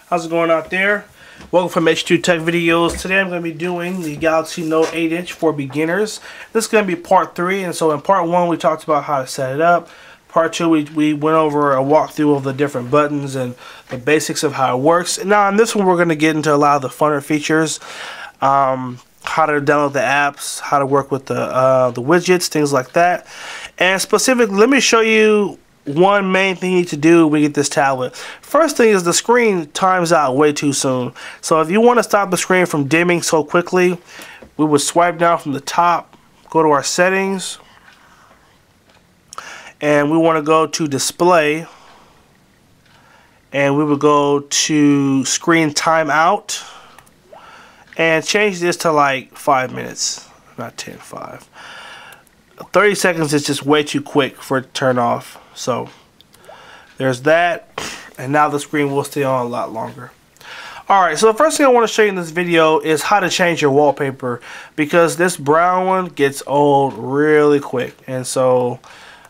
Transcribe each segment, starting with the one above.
How's it going out there? Welcome from H2TechVideos. Today I'm going to be doing the Galaxy Note 8-inch for beginners. This is going to be part 3, and so in part 1 we talked about how to set it up. Part 2 we went over a walkthrough of the different buttons and the basics of how it works. And now in this one we're going to get into a lot of the funner features. How to download the apps, how to work with the widgets, things like that. And specifically, let me show you one main thing you need to do when you get this tablet. First thing is the screen times out way too soon. So if you want to stop the screen from dimming so quickly, we would swipe down from the top, go to our settings, and we want to go to display, and we would go to screen timeout and change this to like 5 minutes, not 10, 5. 30 seconds is just way too quick for it to turn off. So there's that, and now the screen will stay on a lot longer. Alright, so the first thing I want to show you in this video is how to change your wallpaper, because this brown one gets old really quick. And so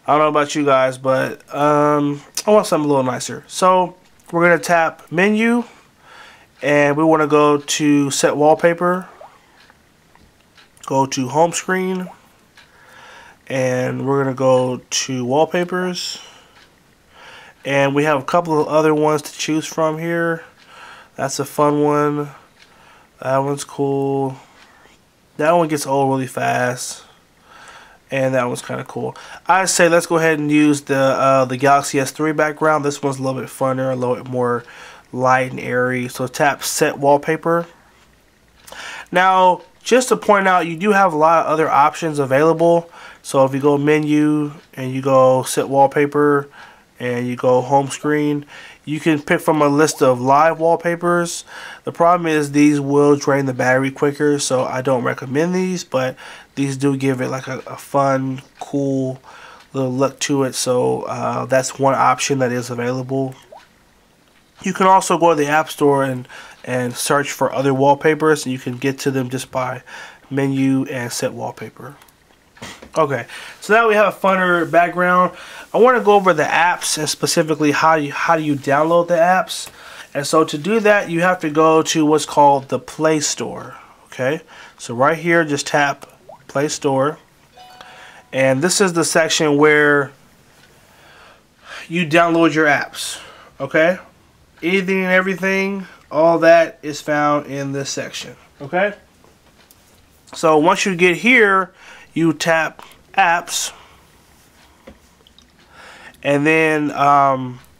I don't know about you guys, but I want something a little nicer. So we're going to tap menu, and we want to go to set wallpaper, go to home screen, and we're going to go to wallpapers, and we have a couple of other ones to choose from here. That's a fun one. That one's cool. That one gets old really fast, and that one's kind of cool. I say let's go ahead and use the Galaxy S3 background. This one's a little bit funner, a little bit more light and airy. So tap set wallpaper. Now just to point out, you do have a lot of other options available. So if you go menu and you go set wallpaper and you go home screen, you can pick from a list of live wallpapers. The problem is these will drain the battery quicker, so I don't recommend these, but these do give it like a fun, cool little look to it. So that's one option that is available. You can also go to the App Store and search for other wallpapers, and you can get to them just by menu and set wallpaper. Okay, so now we have a funner background. I want to go over the apps, and specifically how do you download the apps. And so to do that, you have to go to what's called the Play Store. Okay, so right here, just tap Play Store, and this is the section where you download your apps. Okay, anything and everything, all that is found in this section. Okay, so once you get here, you tap apps, and then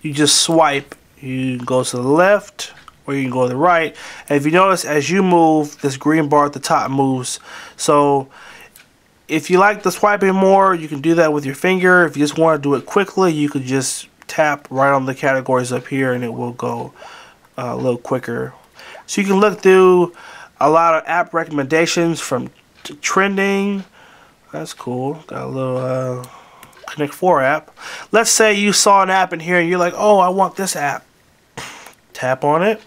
you just swipe. You can go to the left or you can go to the right, and if you notice, as you move, this green bar at the top moves. So if you like the swiping more, you can do that with your finger. If you just want to do it quickly, you could just tap right on the categories up here and it will go a little quicker. So you can look through a lot of app recommendations from trending. That's cool. Got a little Connect 4 app. Let's say you saw an app in here and you're like, oh, I want this app. Tap on it,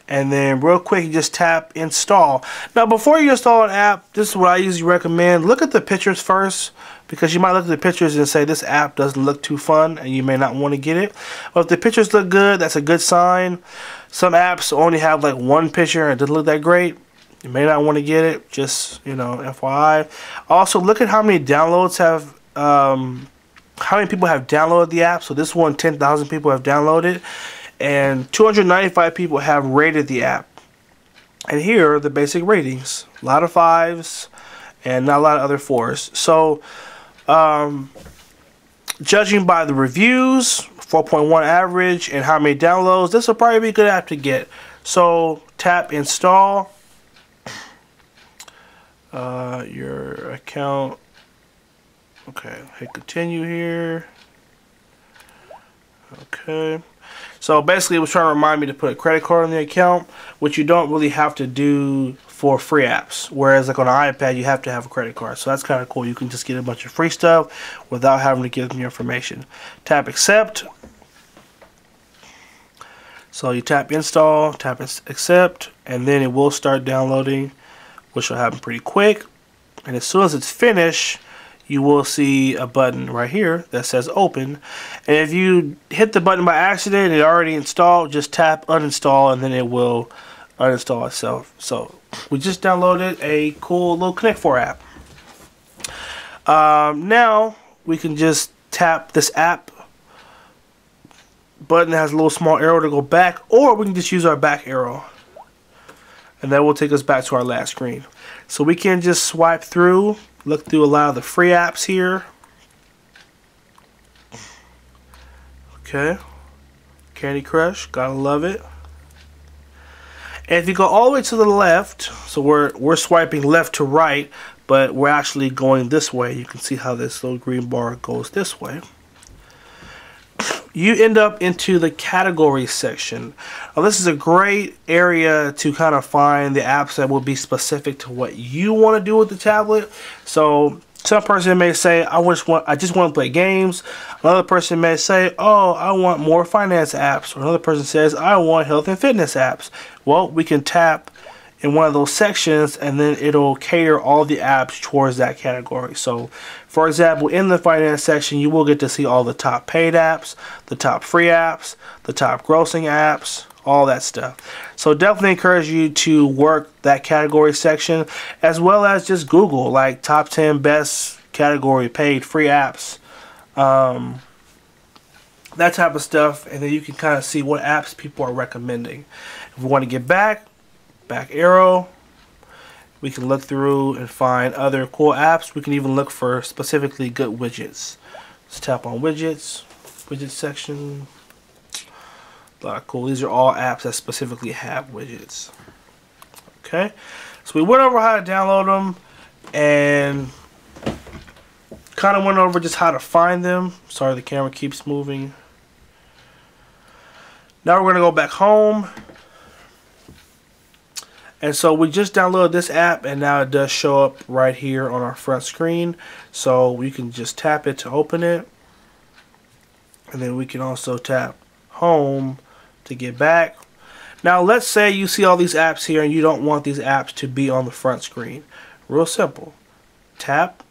and then real quick you just tap install. Now before you install an app, this is what I usually recommend. Look at the pictures first, because you might look at the pictures and say this app doesn't look too fun and you may not want to get it. But if the pictures look good, that's a good sign. Some apps only have like one picture and it doesn't look that great. You may not want to get it, just, you know, FYI. Also, look at how many downloads have, how many people have downloaded the app. So this one, 10,000 people have downloaded, and 295 people have rated the app. And here are the basic ratings. A lot of 5s and not a lot of other 4s. So, judging by the reviews, 4.1 average, and how many downloads, this will probably be a good app to get. So tap install. Your account. Okay, hit continue here. Okay, so basically it was trying to remind me to put a credit card on the account, which you don't really have to do for free apps, whereas like on an iPad you have to have a credit card. So that's kind of cool. You can just get a bunch of free stuff without having to give them your information. Tap accept. So you tap install, tap accept, and then it will start downloading, which will happen pretty quick. And as soon as it's finished, you will see a button right here that says open. And if you hit the button by accident, it already installed, just tap uninstall and then it will uninstall itself. So we just downloaded a cool little Connect 4 app. Now we can just tap this app button that has a little small arrow to go back, or we can just use our back arrow and that will take us back to our last screen. So we can just swipe through, look through a lot of the free apps here. Okay, Candy Crush, gotta love it. And if you go all the way to the left, so we're swiping left to right, but we're actually going this way. You can see how this little green bar goes this way. You end up into the categories section. Now, this is a great area to kind of find the apps that will be specific to what you want to do with the tablet. So some person may say, I just want to play games. Another person may say, oh, I want more finance apps. Or another person says, I want health and fitness apps. Well, we can tap in one of those sections and then it'll cater all the apps towards that category. So for example, in the finance section, you will get to see all the top paid apps, the top free apps, the top grossing apps, all that stuff. So definitely encourage you to work that category section, as well as just Google like top 10 best category paid free apps, that type of stuff, and then you can kind of see what apps people are recommending. If we want to get back arrow, we can look through and find other cool apps. We can even look for specifically good widgets. Let's tap on widgets, widget section. A lot of cool. These are all apps that specifically have widgets. Okay, so we went over how to download them and kind of went over just how to find them. Sorry, the camera keeps moving. Now we're going to go back home. And so we just downloaded this app and now it does show up right here on our front screen. So we can just tap it to open it. And then we can also tap home to get back. Now let's say you see all these apps here and you don't want these apps to be on the front screen. Real simple. Tap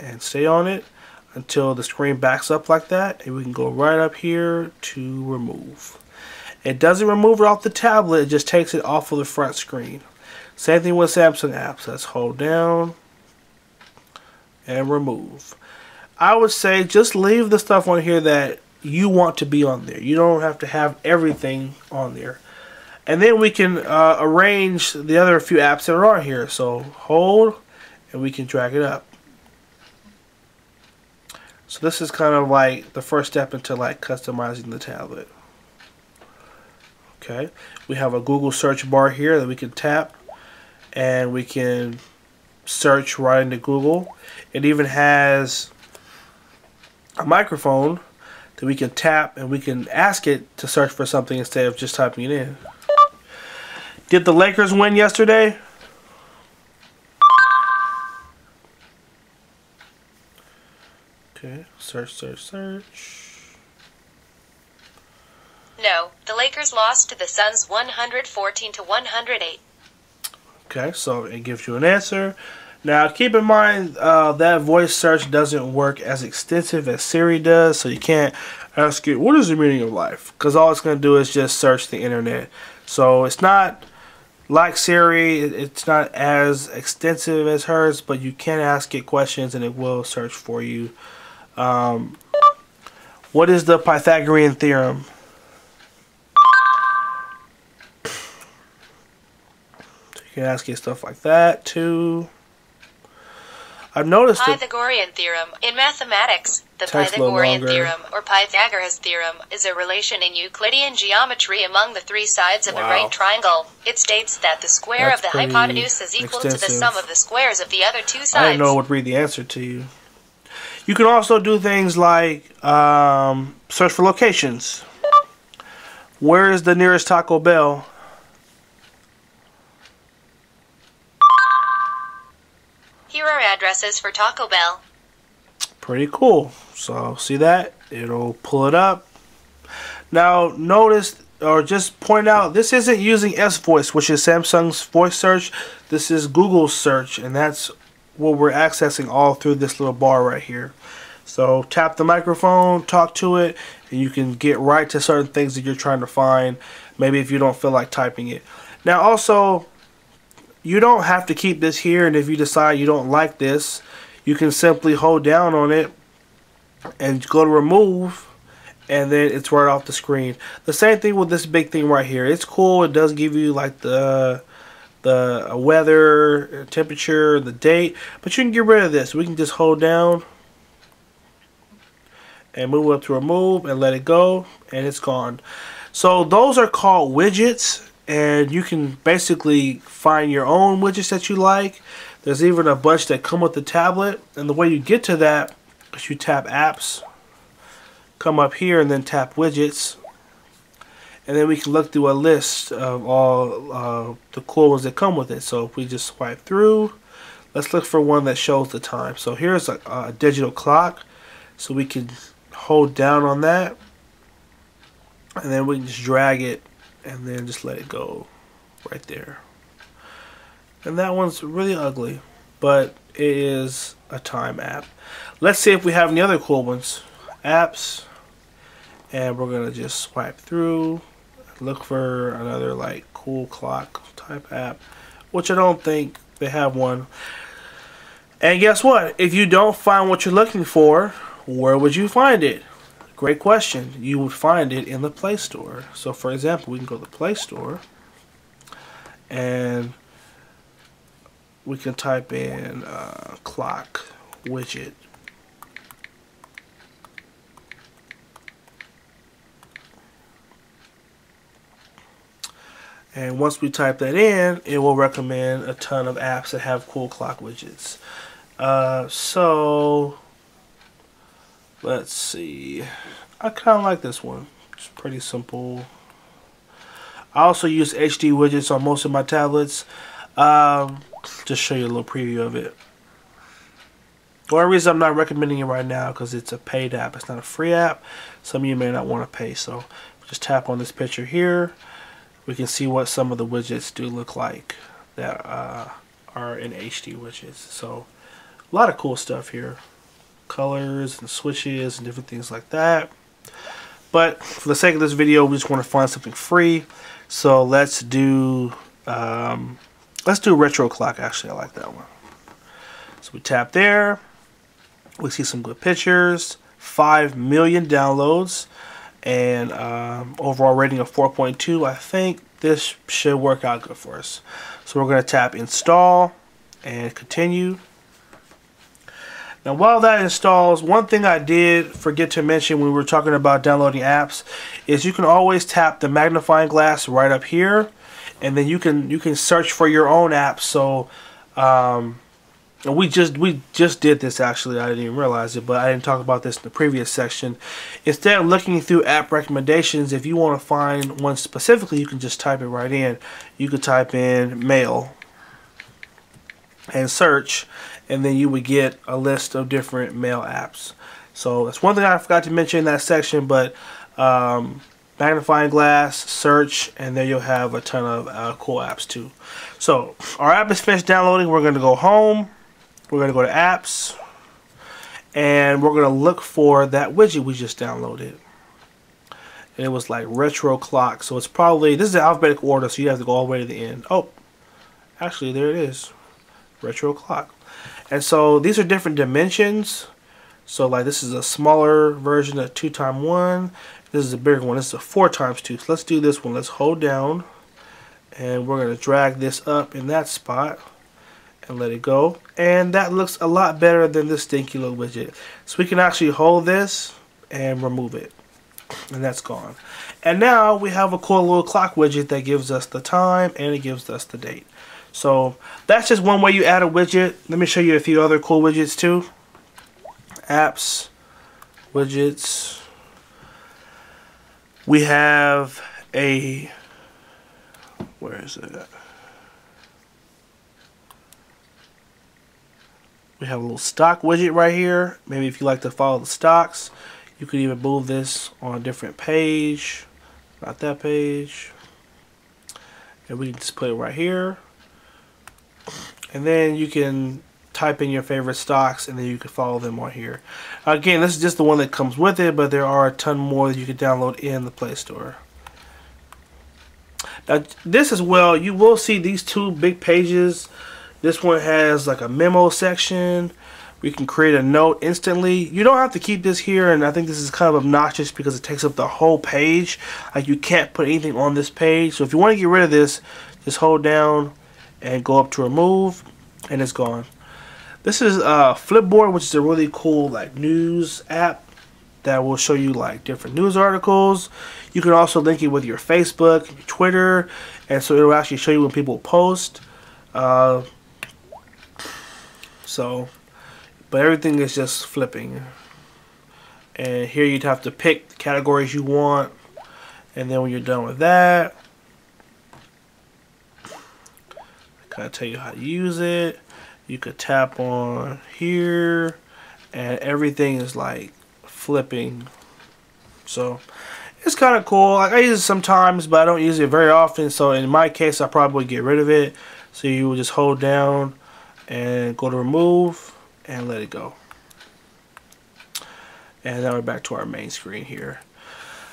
and stay on it until the screen backs up like that. And we can go right up here to remove. It doesn't remove it off the tablet, it just takes it off of the front screen. Same thing with Samsung apps. Let's hold down and remove. I would say just leave the stuff on here that you want to be on there. You don't have to have everything on there. And then we can arrange the other few apps that are on here. So hold and we can drag it up. So this is kind of like the first step into like customizing the tablet. Okay, we have a Google search bar here that we can tap and we can search right into Google. It even has a microphone that we can tap and we can ask it to search for something instead of just typing it in. Did the Lakers win yesterday? Okay, search, search, search. No, the Lakers lost to the Suns 114-108. Okay, so it gives you an answer. Now keep in mind that voice search doesn't work as extensive as Siri does, so you can't ask it, what is the meaning of life? Because all it's going to do is just search the internet. So it's not like Siri, it's not as extensive as hers, but you can ask it questions and it will search for you. What is the Pythagorean theorem? You can ask it stuff like that too. I've noticed Pythagorean theorem. In mathematics, the Pythagorean theorem or Pythagoras theorem is a relation in Euclidean geometry among the three sides of a right triangle. It states that the square of the hypotenuse is equal to the sum of the squares of the other two sides. I didn't know it would read the answer to you. You can also do things like search for locations. Where is the nearest Taco Bell? Here are addresses for Taco Bell. Pretty cool. So see that? It'll pull it up. Now notice, or just point out, this isn't using S-Voice, which is Samsung's voice search. This is Google's search, and that's what we're accessing all through this little bar right here. So tap the microphone, talk to it, and you can get right to certain things that you're trying to find, maybe if you don't feel like typing it. Now also, you don't have to keep this here, and if you decide you don't like this, you can simply hold down on it and go to remove, and then it's right off the screen. The same thing with this big thing right here. It's cool. It does give you like the weather, temperature, the date, but you can get rid of this. We can just hold down and move up to remove and let it go, and it's gone. So those are called widgets, and you can basically find your own widgets that you like. There's even a bunch that come with the tablet, and the way you get to that is you tap apps, come up here, and then tap widgets, and then we can look through a list of all the cool ones that come with it. So if we just swipe through, let's look for one that shows the time. So here's a digital clock, so we can hold down on that, and then we can just drag it and then just let it go right there. And that one's really ugly, but it is a time app. Let's see if we have any other cool ones. Apps, and we're gonna just swipe through, look for another like cool clock type app, which I don't think they have one. And guess what? If you don't find what you're looking for, where would you find it? Great question. You would find it in the Play Store. So for example, we can go to the Play Store and we can type in clock widget. And once we type that in, it will recommend a ton of apps that have cool clock widgets. So let's see. I kind of like this one. It's pretty simple. I also use HD widgets on most of my tablets. Just show you a little preview of it. The only reason I'm not recommending it right now because it's a paid app. It's not a free app. Some of you may not want to pay. So just tap on this picture here. We can see what some of the widgets do look like that are in HD widgets. So a lot of cool stuff here. Colors and switches and different things like that. But for the sake of this video, we just want to find something free. So let's do retro clock. Actually, I like that one. So we tap there. We see some good pictures. 5 million downloads. And overall rating of 4.2. I think this should work out good for us. So we're going to tap install and continue. Now while that installs, one thing I did forget to mention when we were talking about downloading apps is you can always tap the magnifying glass right up here, and then you can search for your own apps. So we just did this actually. I didn't even realize it, but I didn't talk about this in the previous section. Instead of looking through app recommendations, if you want to find one specifically, you can just type it right in. You could type in mail and search, and then you would get a list of different mail apps. So that's one thing I forgot to mention in that section, but magnifying glass, search, and there you'll have a ton of cool apps too. So our app is finished downloading. We're going to go home. We're going to go to apps, and we're going to look for that widget we just downloaded. And it was like retro clock. So it's probably, this is the alphabetical order, so you have to go all the way to the end. Oh, actually there it is. Retro clock. And so these are different dimensions. So like this is a smaller version of 2x1. This is a bigger one. This is a 4x2. So let's do this one. Let's hold down, and we're going to drag this up in that spot and let it go. And that looks a lot better than this stinky little widget. So we can actually hold this and remove it, and that's gone. And now we have a cool little clock widget that gives us the time and it gives us the date. So that's just one way you add a widget. Let me show you a few other cool widgets too. Apps, widgets. We have a, where is it? We have a little stock widget right here. Maybe if you like to follow the stocks, you could even move this on a different page, not that page. And we can just put it right here. And then you can type in your favorite stocks, and then you can follow them on here. Again, this is just the one that comes with it, but there are a ton more that you can download in the Play Store. Now, this as well, you will see these two big pages. This one has like a memo section. We can create a note instantly. You don't have to keep this here, and I think this is kind of obnoxious because it takes up the whole page. Like, you can't put anything on this page. So if you want to get rid of this, just hold down and go up to remove, and it's gone. This is Flipboard, which is a really cool like news app that will show you like different news articles. You can also link it with your Facebook, your Twitter, and so it will actually show you when people post. But everything is just flipping. And here you'd have to pick the categories you want. And then when you're done with that, I kind of tell you how to use it. You could tap on here, and everything is like flipping. So it's kind of cool. Like, I use it sometimes, but I don't use it very often. So in my case, I probably get rid of it. So you will just hold down and go to remove and let it go. And now we're back to our main screen here.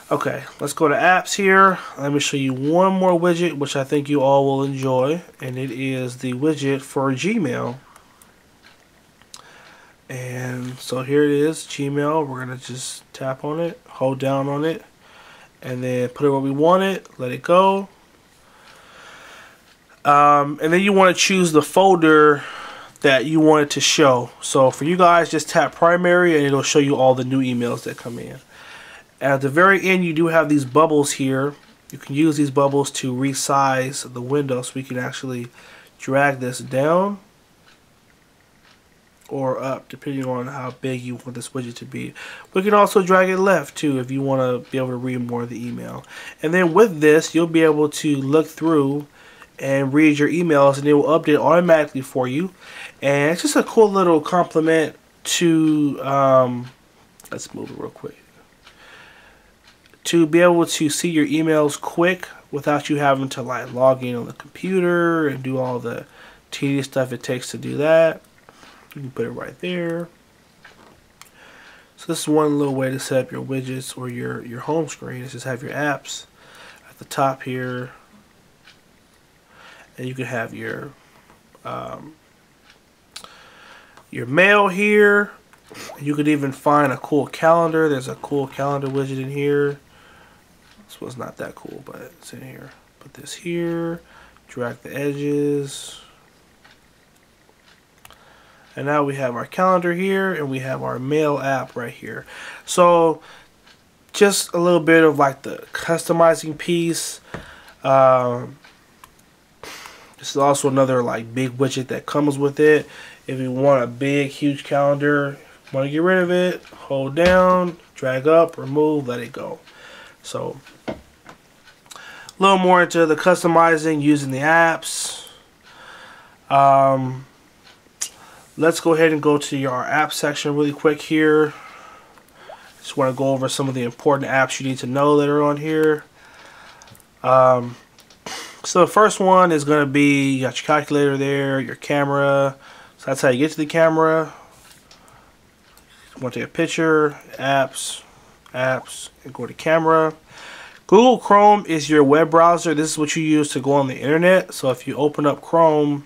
Okay, let's go to apps here. Let me show you one more widget which I think you all will enjoy, and it is the widget for Gmail. And so here it is, Gmail. We're gonna just tap on it, hold down on it, and then put it where we want it, let it go. And then you want to choose the folder that you want it to show. So for you guys, just tap primary and it'll show you all the new emails that come in. At the very end, you do have these bubbles here. You can use these bubbles to resize the window, so we can actually drag this down or up depending on how big you want this widget to be. We can also drag it left too if you want to be able to read more of the email. And then with this, you'll be able to look through and read your emails, and it will update automatically for you. And it's just a cool little complement to let's move it real quick, to be able to see your emails quick without you having to like log in on the computer and do all the tedious stuff it takes to do that. You can put it right there. So this is one little way to set up your widgets or your home screen. Is just have your apps at the top here. And you can have your mail here. You could even find a cool calendar. There's a cool calendar widget in here. This one's not that cool, but it's in here. Put this here. Drag the edges. And now we have our calendar here, and we have our mail app right here. So just a little bit of like the customizing piece. This is also another like big widget that comes with it. If you want a big, huge calendar, want to get rid of it, hold down, drag up, remove, let it go. So a little more into the customizing using the apps. Let's go ahead and go to our app section really quick here. Just want to go over some of the important apps you need to know that are on here. So the first one is going to be, you got your calculator there, your camera. So that's how you get to the camera. You want to take a picture, apps, and go to camera. Google Chrome is your web browser. This is what you use to go on the internet. So if you open up Chrome,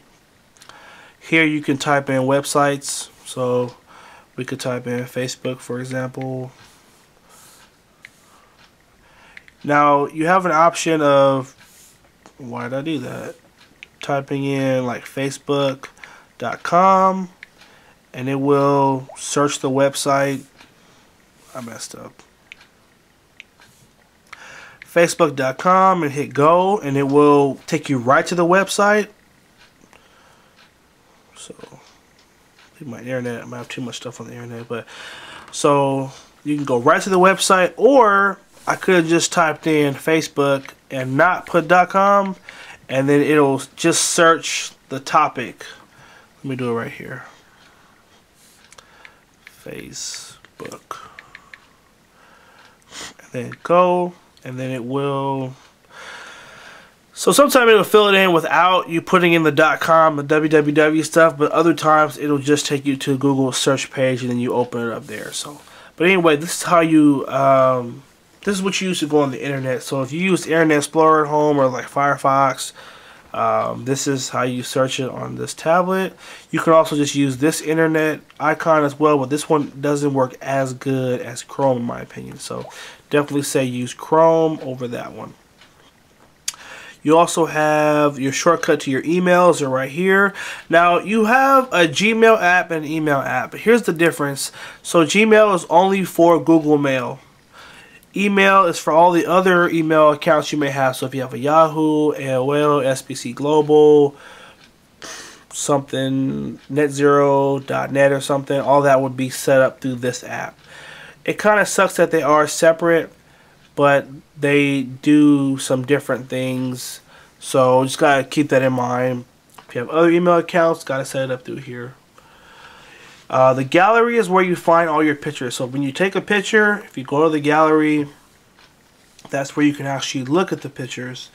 here you can type in websites. So we could type in Facebook, for example. Now you have an option of, why did I do that? Typing in like facebook.com, and it will search the website. I messed up. Facebook.com and hit go, and it will take you right to the website. So my internet, I might have too much stuff on the internet, but so you can go right to the website, or I could have just typed in Facebook and not put .com, and then it'll just search the topic. Let me do it right here. Facebook. And then go, and then it will So sometimes it'll fill it in without you putting in the .com, the www stuff, but other times it'll just take you to Google search page and then you open it up there. So, but anyway, this is how you, this is what you use to go on the internet. So if you use Internet Explorer at home or like Firefox, this is how you search it on this tablet. You can also just use this internet icon as well, but this one doesn't work as good as Chrome in my opinion. So definitely say use Chrome over that one. You also have your shortcut to your emails are right here. Now you have a Gmail app and an email app, but here's the difference. So Gmail is only for Google Mail. Email is for all the other email accounts you may have. So if you have a Yahoo, AOL, SBC Global, something, netzero.net or something, all that would be set up through this app. It kind of sucks that they are separate, but they do some different things, so just gotta keep that in mind. If you have other email accounts, gotta set it up through here. The gallery is where you find all your pictures. So when you take a picture, if you go to the gallery, that's where you can actually look at the pictures.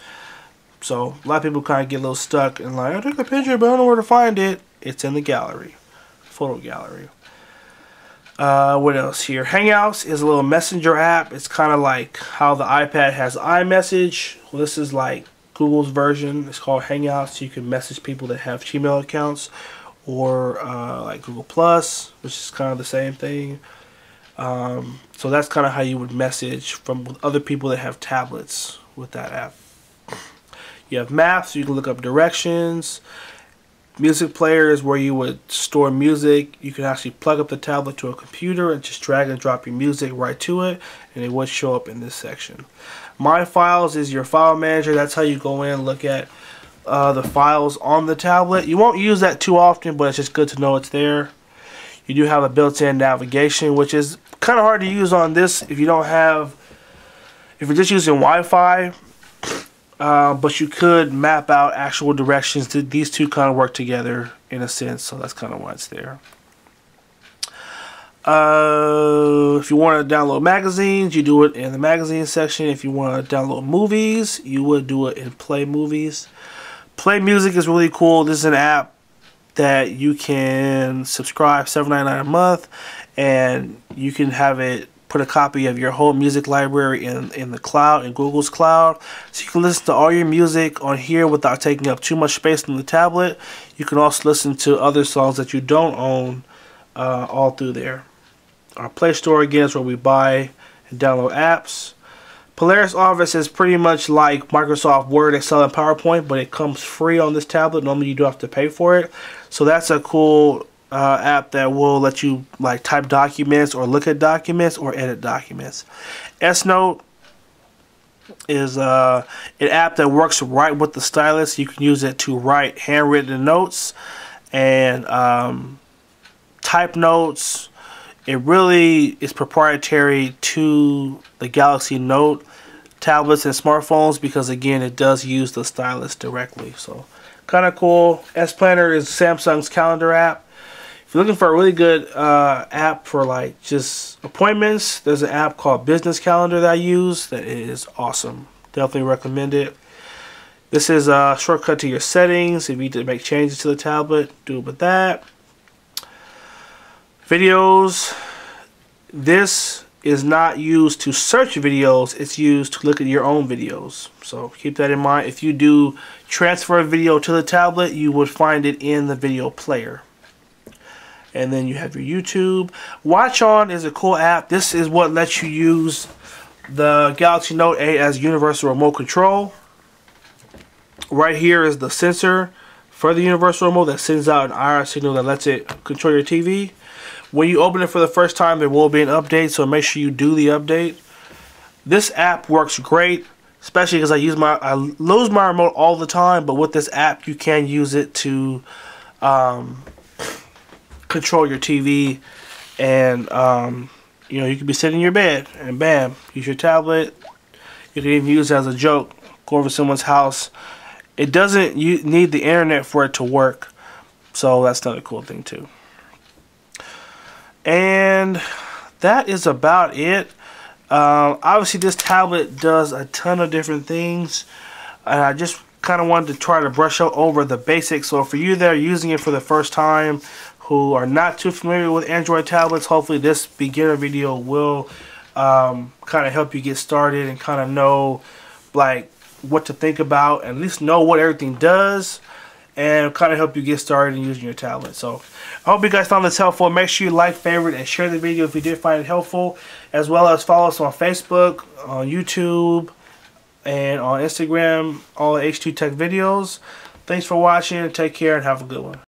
So a lot of people kind of get a little stuck and like, I took a picture but I don't know where to find it. It's in the gallery, photo gallery. What else here? Hangouts is a little messenger app. It's kind of like how the iPad has iMessage. Well, this is like Google's version. It's called Hangouts. You can message people that have Gmail accounts, or like Google Plus, which is kind of the same thing. So that's kind of how you would message from other people that have tablets with that app. You have maps, so you can look up directions. Music player is where you would store music. You can actually plug up the tablet to a computer and just drag and drop your music right to it, and it would show up in this section. My Files is your file manager. That's how you go in and look at the files on the tablet. You won't use that too often, but it's just good to know it's there. You do have a built-in navigation, which is kind of hard to use on this if you don't have, if you're just using Wi-Fi. But you could map out actual directions. These two kind of work together in a sense, so that's kind of why it's there. If you want to download magazines, you do it in the magazine section. If you want to download movies, you would do it in Play Movies. Play Music is really cool. This is an app that you can subscribe $7.99 a month, and you can have it put a copy of your whole music library in the cloud, in Google's cloud. So you can listen to all your music on here without taking up too much space on the tablet. You can also listen to other songs that you don't own all through there. Our Play Store, again, is where we buy and download apps. Polaris Office is pretty much like Microsoft Word, Excel, and PowerPoint, but it comes free on this tablet. Normally you do have to pay for it. So that's a cool app that will let you like type documents or look at documents or edit documents. S-Note is an app that works right with the stylus. You can use it to write handwritten notes and type notes. It really is proprietary to the Galaxy Note tablets and smartphones because, again, it does use the stylus directly. So kind of cool. S-Planner is Samsung's calendar app. If you're looking for a really good app for like just appointments, there's an app called Business Calendar that I use that is awesome. Definitely recommend it. This is a shortcut to your settings. If you need to make changes to the tablet, do it with that. Videos. This is not used to search videos. It's used to look at your own videos. So keep that in mind. If you do transfer a video to the tablet, you would find it in the video player. And then you have your YouTube. Watch On is a cool app. This is what lets you use the Galaxy Note 8 as universal remote control. Right here is the sensor for the universal remote that sends out an IR signal that lets it control your TV. When you open it for the first time, there will be an update, so make sure you do the update. This app works great, especially because I lose my remote all the time, but with this app you can use it to control your TV, and you know, you can be sitting in your bed and bam, use your tablet. You can even use it as a joke. Go over to someone's house. It doesn't need the internet for it to work, so that's another cool thing too. And that is about it. Obviously this tablet does a ton of different things, and I just kind of wanted to try to brush over the basics. So for you that are using it for the first time, who are not too familiar with Android tablets, hopefully this beginner video will kind of help you get started and kind of know like what to think about, and at least know what everything does, and kind of help you get started in using your tablet. So I hope you guys found this helpful. Make sure you like, favorite, and share the video if you did find it helpful, as well as follow us on Facebook, on YouTube, and on Instagram, all H2TechVideos. Thanks for watching, take care, and have a good one.